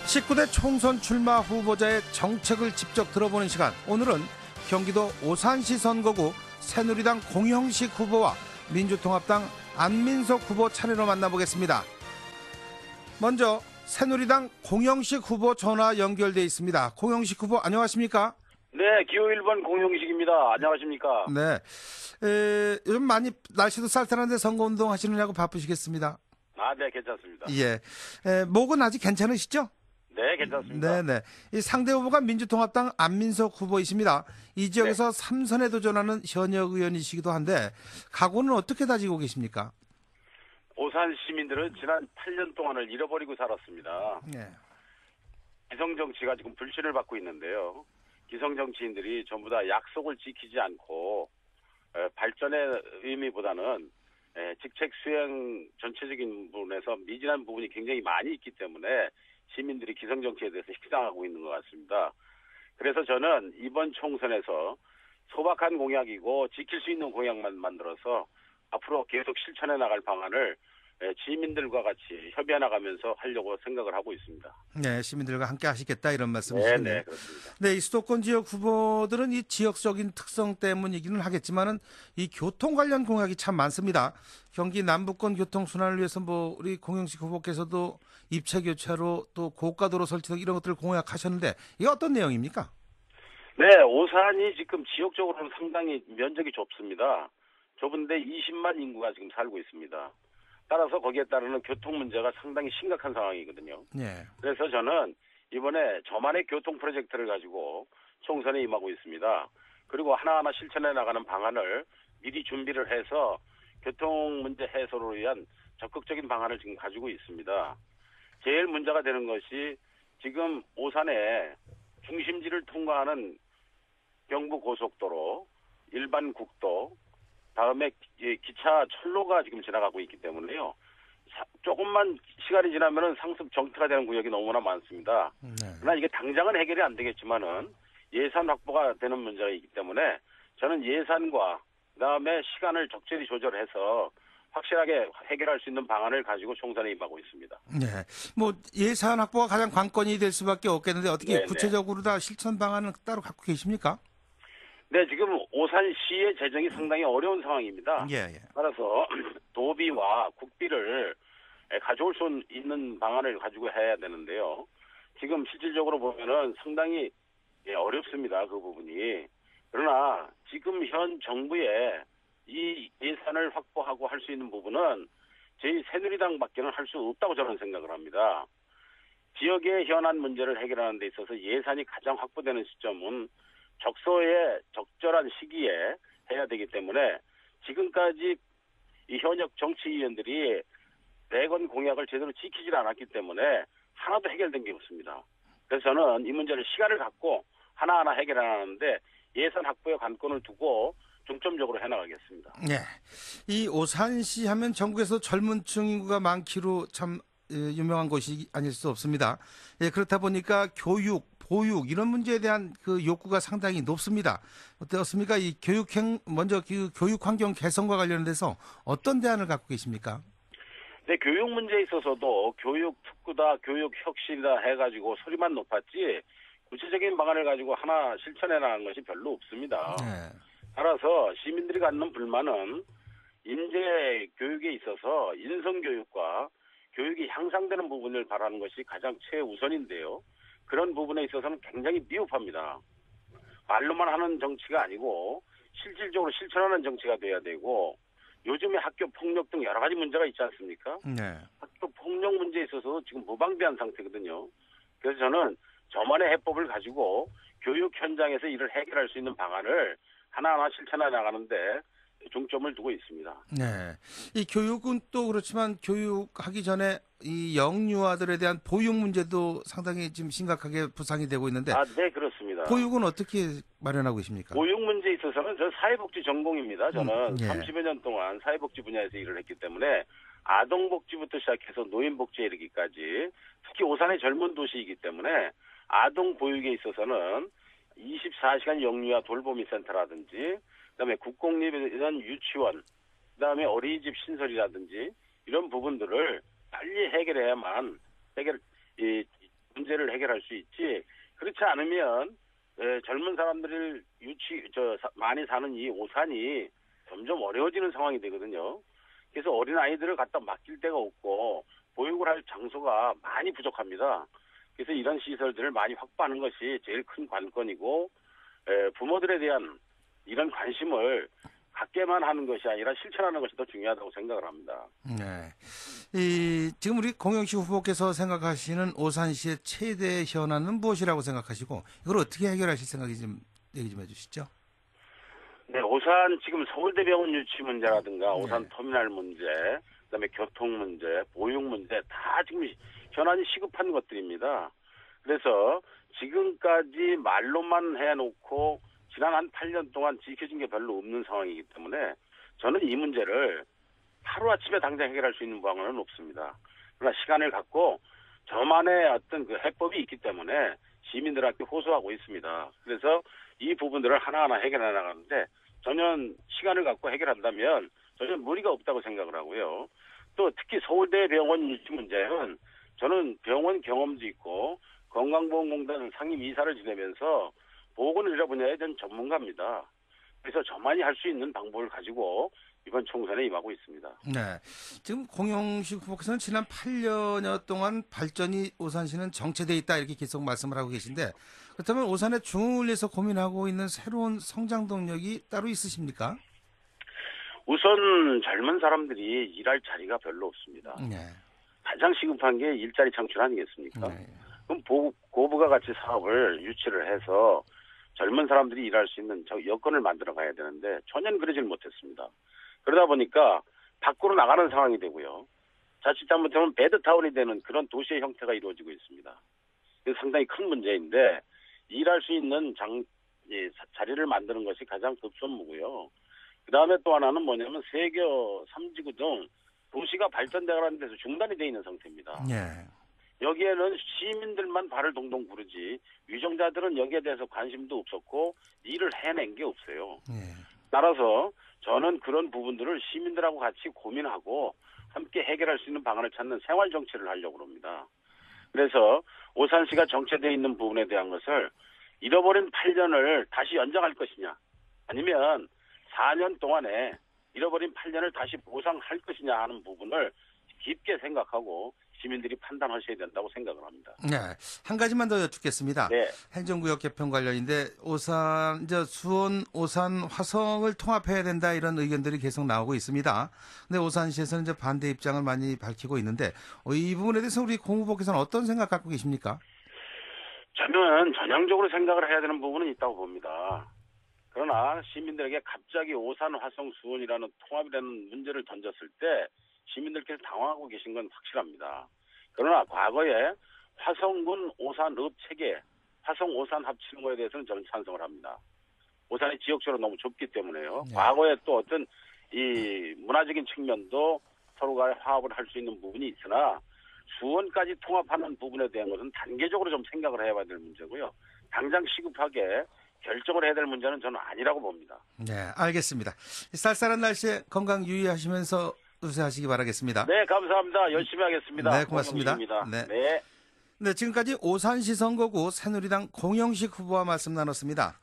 19대 총선 출마 후보자의 정책을 직접 들어보는 시간. 오늘은 경기도 오산시 선거구 새누리당 공영식 후보와 민주통합당 안민석 후보 차례로 만나보겠습니다. 먼저 새누리당 공영식 후보 전화 연결돼 있습니다. 공영식 후보 안녕하십니까? 네, 기호 1번 공영식입니다. 안녕하십니까? 네. 요즘 많이 날씨도 쌀쌀한데 선거운동 하시느냐고 바쁘시겠습니다. 네, 괜찮습니다. 예. 목은 아직 괜찮으시죠? 네, 괜찮습니다. 네네. 이 상대 후보가 민주통합당 안민석 후보이십니다. 이 지역에서 삼선에 도전하는 현역 의원이시기도 한데 각오는 어떻게 다지고 계십니까? 오산 시민들은 지난 8년 동안을 잃어버리고 살았습니다. 네. 기성정치가 지금 불신을 받고 있는데요. 기성정치인들이 전부 다 약속을 지키지 않고 발전의 의미보다는 직책 수행 전체적인 부분에서 미진한 부분이 굉장히 많이 있기 때문에 시민들이 기성정치에 대해서 식상하고 있는 것 같습니다. 그래서 저는 이번 총선에서 소박한 공약이고 지킬 수 있는 공약만 만들어서 앞으로 계속 실천해 나갈 방안을 시민들과 같이 협의해 나가면서 하려고 생각을 하고 있습니다. 네, 시민들과 함께 하시겠다 이런 말씀이시네요. 네, 그렇습니다. 네, 이 수도권 지역 후보들은 이 지역적인 특성 때문이기는 하겠지만은 이 교통 관련 공약이 참 많습니다. 경기 남부권 교통 순환을 위해서 우리 공영식 후보께서도 입체 교차로 또 고가도로 설치 등 이런 것들을 공약하셨는데 이게 어떤 내용입니까? 네, 오산이 지금 지역적으로는 상당히 면적이 좁습니다. 좁은데 20만 인구가 지금 살고 있습니다. 따라서 거기에 따르는 교통 문제가 상당히 심각한 상황이거든요. 네. 그래서 저는 이번에 저만의 교통 프로젝트를 가지고 총선에 임하고 있습니다. 그리고 하나하나 실천해 나가는 방안을 미리 준비를 해서 교통 문제 해소를 위한 적극적인 방안을 지금 가지고 있습니다. 제일 문제가 되는 것이 지금 오산에 중심지를 통과하는 경부고속도로, 일반 국도, 다음에 기차 철로가 지금 지나가고 있기 때문에요. 조금만 시간이 지나면은 상습 정체가 되는 구역이 너무나 많습니다. 네. 그러나 이게 당장은 해결이 안 되겠지만은 예산 확보가 되는 문제가 있기 때문에 저는 예산과 그다음에 시간을 적절히 조절해서 확실하게 해결할 수 있는 방안을 가지고 총선에 임하고 있습니다. 네. 예산 확보가 가장 관건이 될 수밖에 없겠는데 어떻게 네네. 구체적으로 다 실천 방안은 따로 갖고 계십니까? 네, 지금 오산시의 재정이 상당히 어려운 상황입니다. 예. 따라서 도비와 국비를 가져올 수 있는 방안을 가지고 해야 되는데요. 지금 실질적으로 보면은 상당히 어렵습니다. 그 부분이. 그러나 지금 현 정부의 이 예산을 확보하고 할 수 있는 부분은 저희 새누리당밖에는 할 수 없다고 저는 생각을 합니다. 지역의 현안 문제를 해결하는 데 있어서 예산이 가장 확보되는 시점은 적소에 적절한 시기에 해야 되기 때문에 지금까지 이 현역 정치위원들이 대권 공약을 제대로 지키질 않았기 때문에 하나도 해결된 게 없습니다. 그래서 저는 이 문제를 시간을 갖고 하나하나 해결하는데 예산 확보에 관건을 두고 중점적으로 해나가겠습니다. 네. 이 오산시 하면 전국에서 젊은 층 인구가 많기로 참 유명한 곳이 아닐 수 없습니다. 예, 그렇다 보니까 교육, 보육 이런 문제에 대한 그 욕구가 상당히 높습니다. 어떻습니까? 이 먼저 그 교육 환경 개선과 관련돼서 어떤 대안을 갖고 계십니까? 네, 교육 문제에 있어서도 교육 특구다, 교육 혁신이다 해가지고 소리만 높았지 구체적인 방안을 가지고 하나 실천해 나간 것이 별로 없습니다. 네. 따라서 시민들이 갖는 불만은 인재 교육에 있어서 인성교육과 교육이 향상되는 부분을 바라는 것이 가장 최우선인데요. 그런 부분에 있어서는 굉장히 미흡합니다. 말로만 하는 정치가 아니고 실질적으로 실천하는 정치가 돼야 되고 요즘에 학교 폭력 등 여러 가지 문제가 있지 않습니까? 네. 학교 폭력 문제에 있어서 지금 무방비한 상태거든요. 그래서 저는 저만의 해법을 가지고 교육 현장에서 이를 해결할 수 있는 방안을 하나하나 실천해 나가는데 중점을 두고 있습니다. 네. 이 교육은 또 그렇지만 교육하기 전에 이 영유아들에 대한 보육 문제도 상당히 지금 심각하게 부상이 되고 있는데. 네, 그렇습니다. 보육은 어떻게 마련하고 있습니까? 보육 문제에 있어서는 저 사회복지 전공입니다. 저는 예. 30여 년 동안 사회복지 분야에서 일을 했기 때문에 아동복지부터 시작해서 노인복지에 이르기까지 특히 오산의 젊은 도시이기 때문에 아동 보육에 있어서는 24시간 영유아 돌보미 센터라든지 그다음에 국공립이든 유치원, 그다음에 어린이집 신설이라든지 이런 부분들을 빨리 해결해야만 이 문제를 해결할 수 있지. 그렇지 않으면 젊은 사람들을 많이 사는 이 오산이 점점 어려워지는 상황이 되거든요. 그래서 어린 아이들을 갖다 맡길 데가 없고 보육을 할 장소가 많이 부족합니다. 그래서 이런 시설들을 많이 확보하는 것이 제일 큰 관건이고 부모들에 대한 이런 관심을 갖게만 하는 것이 아니라 실천하는 것이 더 중요하다고 생각을 합니다. 네. 지금 우리 공영식 후보께서 생각하시는 오산시의 최대 현안은 무엇이라고 생각하시고 이걸 어떻게 해결하실 생각이 좀 얘기 좀 해주시죠. 네, 오산 지금 서울대병원 유치 문제라든가 네. 오산 터미널 문제, 그다음에 교통 문제, 보육 문제 다 지금 현안이 시급한 것들입니다. 그래서 지금까지 말로만 해놓고 지난 한 8년 동안 지켜진 게 별로 없는 상황이기 때문에 저는 이 문제를 하루아침에 당장 해결할 수 있는 방안은 없습니다. 그러나 시간을 갖고 저만의 어떤 그 해법이 있기 때문에 시민들한테 호소하고 있습니다. 그래서 이 부분들을 하나하나 해결해 나가는데 전혀 시간을 갖고 해결한다면 전혀 무리가 없다고 생각을 하고요. 또 특히 서울대병원 유치 문제는 저는 병원 경험도 있고 건강보험공단 상임이사를 지내면서 보건의료 분야에 대한 전문가입니다. 그래서 저만이 할 수 있는 방법을 가지고 이번 총선에 임하고 있습니다. 네. 지금 공영식 후보께서는 지난 8년여 동안 발전이 오산시는 정체되어 있다 이렇게 계속 말씀을 하고 계신데 그렇다면 오산의 중흥을 위해서 고민하고 있는 새로운 성장 동력이 따로 있으십니까? 우선 젊은 사람들이 일할 자리가 별로 없습니다. 네. 가장 시급한 게 일자리 창출 아니겠습니까? 네. 그럼 고부가 가치 사업을 유치를 해서 젊은 사람들이 일할 수 있는 여건을 만들어 가야 되는데 전혀 그러질 못했습니다. 그러다 보니까 밖으로 나가는 상황이 되고요. 자칫 잘못하면 배드타운이 되는 그런 도시의 형태가 이루어지고 있습니다. 이게 상당히 큰 문제인데 일할 수 있는 자리를 만드는 것이 가장 급선무고요. 그다음에 또 하나는 뭐냐면 세교 3지구 등 도시가 발전되가는 데서 중단이 되어 있는 상태입니다. 네. 여기에는 시민들만 발을 동동 구르지 위정자들은 여기에 대해서 관심도 없었고 일을 해낸 게 없어요. 네. 따라서 저는 그런 부분들을 시민들하고 같이 고민하고 함께 해결할 수 있는 방안을 찾는 생활 정치를 하려고 합니다. 그래서 오산시가 정체되어 있는 부분에 대한 것을 잃어버린 8년을 다시 연장할 것이냐 아니면 4년 동안에 잃어버린 8년을 다시 보상할 것이냐 하는 부분을 깊게 생각하고 시민들이 판단하셔야 된다고 생각을 합니다. 네, 한 가지만 더 여쭙겠습니다. 네. 행정구역 개편 관련인데 수원, 오산, 화성을 통합해야 된다 이런 의견들이 계속 나오고 있습니다. 근데 오산시에서는 이제 반대 입장을 많이 밝히고 있는데 이 부분에 대해서 우리 공 후보께서는 어떤 생각 갖고 계십니까? 저는 전향적으로 생각을 해야 되는 부분은 있다고 봅니다. 그러나 시민들에게 갑자기 오산, 화성, 수원이라는 통합이라는 문제를 던졌을 때 시민들께서 당황하고 계신 건 확실합니다. 그러나 과거에 화성군 오산읍 체계, 화성 오산 합치는 거에 대해서는 저는 찬성을 합니다. 오산이 지역적으로 너무 좁기 때문에요. 네. 과거에 또 어떤 이 문화적인 측면도 서로가 화합을 할 수 있는 부분이 있으나 수원까지 통합하는 부분에 대한 것은 단계적으로 좀 생각을 해봐야 될 문제고요. 당장 시급하게 결정을 해야 될 문제는 저는 아니라고 봅니다. 네, 알겠습니다. 쌀쌀한 날씨에 건강 유의하시면서 우세하시기 바라겠습니다. 네, 감사합니다. 열심히 하겠습니다. 네, 고맙습니다. 네. 네, 지금까지 오산시 선거구 새누리당 공영식 후보와 말씀 나눴습니다.